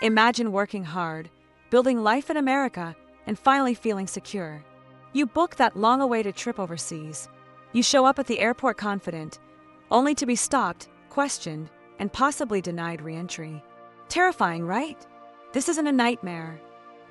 Imagine working hard, building life in America, and finally feeling secure. You book that long-awaited trip overseas. You show up at the airport confident, only to be stopped, questioned, and possibly denied re-entry. Terrifying, right? This isn't a nightmare.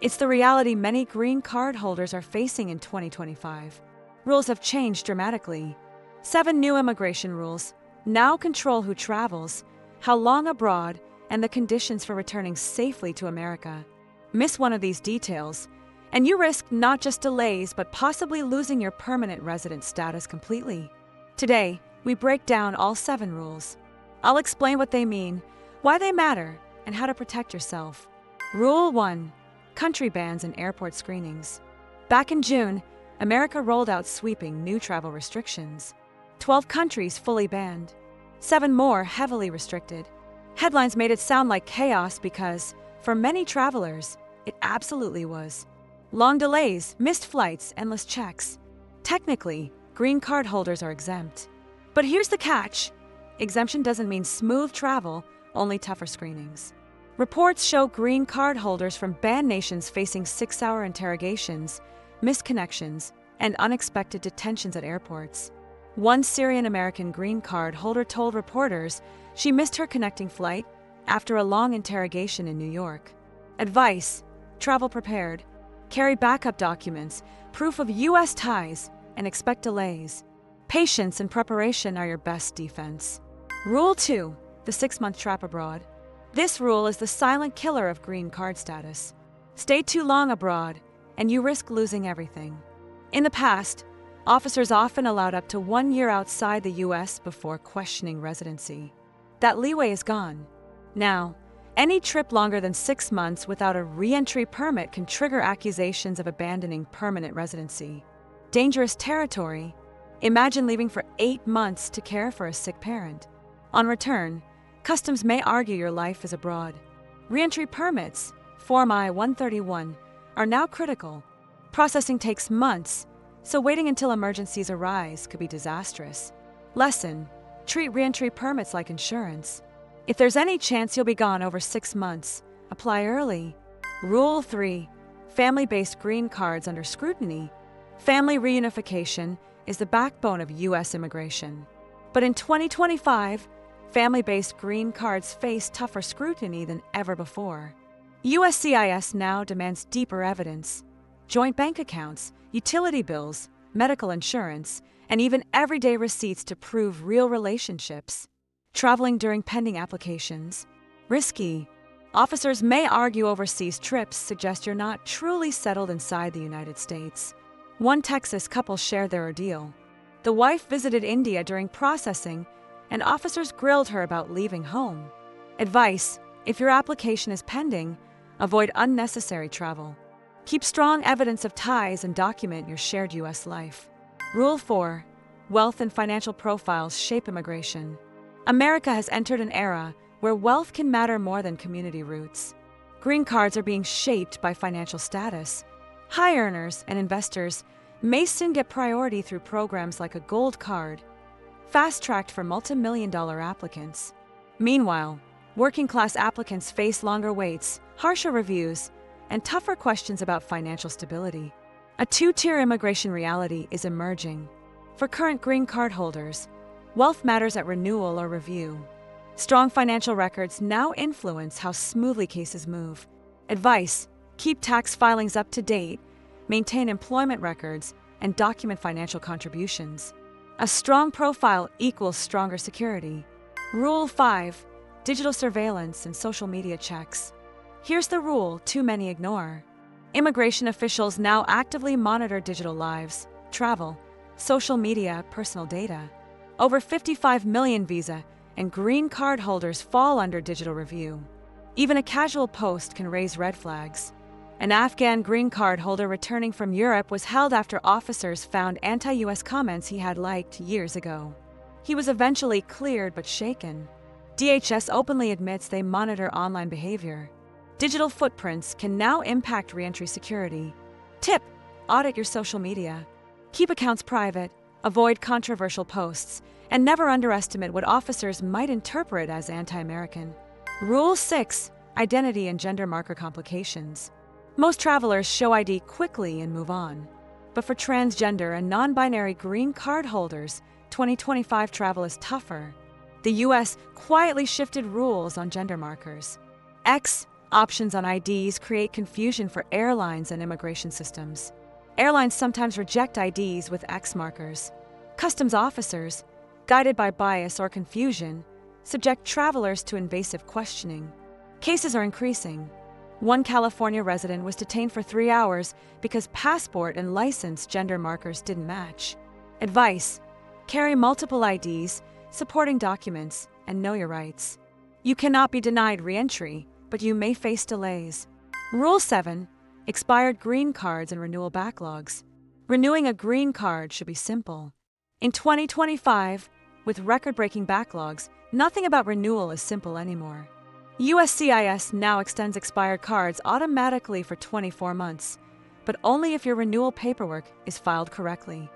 It's the reality many green card holders are facing in 2025. Rules have changed dramatically. 7 new immigration rules now control who travels, how long abroad, and the conditions for returning safely to America. Miss one of these details, and you risk not just delays but possibly losing your permanent resident status completely. Today, we break down all 7 rules. I'll explain what they mean, why they matter, and how to protect yourself. Rule 1. Country bans and airport screenings. Back in June, America rolled out sweeping new travel restrictions. 12 countries fully banned, 7 more heavily restricted. Headlines made it sound like chaos because, for many travelers, it absolutely was. Long delays, missed flights, endless checks. Technically, green card holders are exempt. But here's the catch. Exemption doesn't mean smooth travel, only tougher screenings. Reports show green card holders from banned nations facing 6-hour interrogations, missed connections, and unexpected detentions at airports. One Syrian-American green card holder told reporters she missed her connecting flight after a long interrogation in New York. Advice: travel prepared. Carry backup documents, proof of U.S. ties, and expect delays. Patience and preparation are your best defense. Rule 2. The 6-month trap abroad. This rule is the silent killer of green card status. Stay too long abroad, and you risk losing everything. In the past, officers often allowed up to 1 year outside the U.S. before questioning residency. That leeway is gone. Now, any trip longer than 6 months without a re-entry permit can trigger accusations of abandoning permanent residency. Dangerous territory. Imagine leaving for 8 months to care for a sick parent. On return, customs may argue your life is abroad. Re-entry permits, Form I-131, are now critical. Processing takes months, so waiting until emergencies arise could be disastrous. Lesson: treat re-entry permits like insurance. If there's any chance you'll be gone over 6 months, apply early. Rule 3. Family-based green cards under scrutiny. Family reunification is the backbone of U.S. immigration. But in 2025, family-based green cards face tougher scrutiny than ever before. USCIS now demands deeper evidence. Joint bank accounts, utility bills, medical insurance, and even everyday receipts to prove real relationships. Traveling during pending applications. Risky. Officers may argue overseas trips suggest you're not truly settled inside the United States. One Texas couple shared their ordeal. The wife visited India during processing, and officers grilled her about leaving home. Advice: if your application is pending, avoid unnecessary travel. Keep strong evidence of ties and document your shared U.S. life. Rule 4. Wealth and financial profiles shape immigration. America has entered an era where wealth can matter more than community roots. Green cards are being shaped by financial status. High earners and investors may soon get priority through programs like a gold card, fast-tracked for multi-million-dollar applicants. Meanwhile, working-class applicants face longer waits, harsher reviews, and tougher questions about financial stability. A 2-tier immigration reality is emerging. For current green card holders, wealth matters at renewal or review. Strong financial records now influence how smoothly cases move. Advice: keep tax filings up to date, maintain employment records, and document financial contributions. A strong profile equals stronger security. Rule 5. Digital surveillance and social media checks. Here's the rule too many ignore. Immigration officials now actively monitor digital lives, travel, social media, personal data. Over 55 million visa and green card holders fall under digital review. Even a casual post can raise red flags. An Afghan green card holder returning from Europe was held after officers found anti-US comments he had liked years ago. He was eventually cleared but shaken. DHS openly admits they monitor online behavior. Digital footprints can now impact re-entry security. Tip: audit your social media. Keep accounts private, avoid controversial posts, and never underestimate what officers might interpret as anti-American. Rule 6. identity and gender marker complications. Most travelers show ID quickly and move on. But for transgender and non-binary green card holders, 2025 travel is tougher. The U.S. quietly shifted rules on gender markers. X options on IDs create confusion for airlines and immigration systems. Airlines sometimes reject IDs with X markers. Customs officers, guided by bias or confusion, subject travelers to invasive questioning. Cases are increasing. One California resident was detained for 3 hours because passport and license gender markers didn't match. Advice: carry multiple IDs, supporting documents, and know your rights. You cannot be denied re-entry, but you may face delays. Rule 7. Expired green cards and renewal backlogs. Renewing a green card should be simple. In 2025, with record-breaking backlogs, nothing about renewal is simple anymore. USCIS now extends expired cards automatically for 24 months, but only if your renewal paperwork is filed correctly.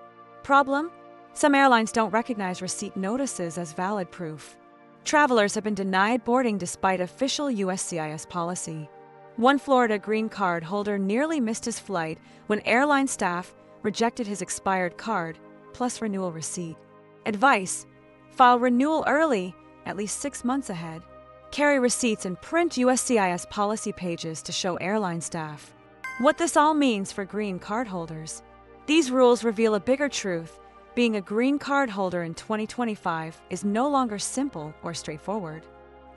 Problem? Some airlines don't recognize receipt notices as valid proof. Travelers have been denied boarding despite official USCIS policy. One Florida green card holder nearly missed his flight when airline staff rejected his expired card, plus renewal receipt. Advice: file renewal early, at least 6 months ahead. Carry receipts and print USCIS policy pages to show airline staff. What this all means for green card holders. These rules reveal a bigger truth. Being a green card holder in 2025 is no longer simple or straightforward.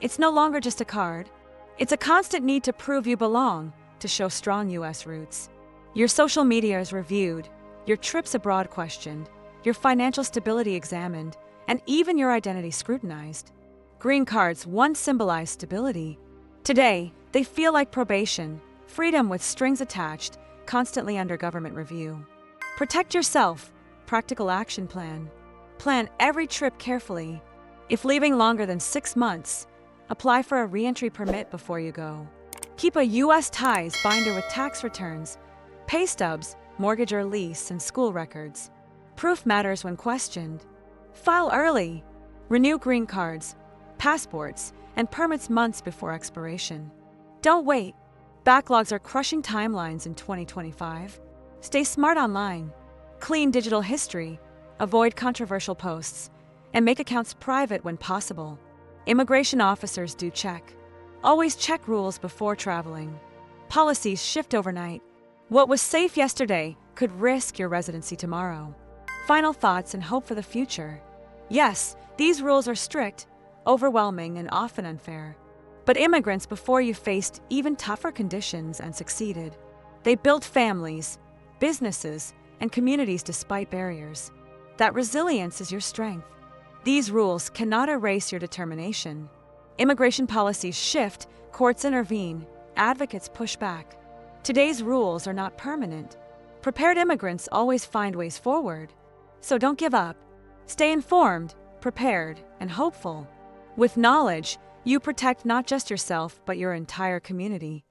It's no longer just a card. It's a constant need to prove you belong, to show strong U.S. roots. Your social media is reviewed, your trips abroad questioned, your financial stability examined, and even your identity scrutinized. Green cards once symbolized stability. Today, they feel like probation, freedom with strings attached, constantly under government review. Protect yourself. Practical action plan. Plan every trip carefully. If leaving longer than 6 months, apply for a re-entry permit before you go. Keep a U.S. ties binder with tax returns, pay stubs, mortgage or lease, and school records. Proof matters when questioned. File early. Renew green cards, passports, and permits months before expiration. Don't wait. Backlogs are crushing timelines in 2025. Stay smart online. Clean digital history, avoid controversial posts, and make accounts private when possible. Immigration officers do check. Always check rules before traveling. Policies shift overnight. What was safe yesterday could risk your residency tomorrow. Final thoughts and hope for the future. Yes, these rules are strict, overwhelming, and often unfair. But immigrants before you faced even tougher conditions and succeeded. They built families, businesses, and communities despite barriers. That resilience is your strength. These rules cannot erase your determination. Immigration policies shift, courts intervene, advocates push back. Today's rules are not permanent. Prepared immigrants always find ways forward. So don't give up. Stay informed, prepared, and hopeful. With knowledge, you protect not just yourself, but your entire community.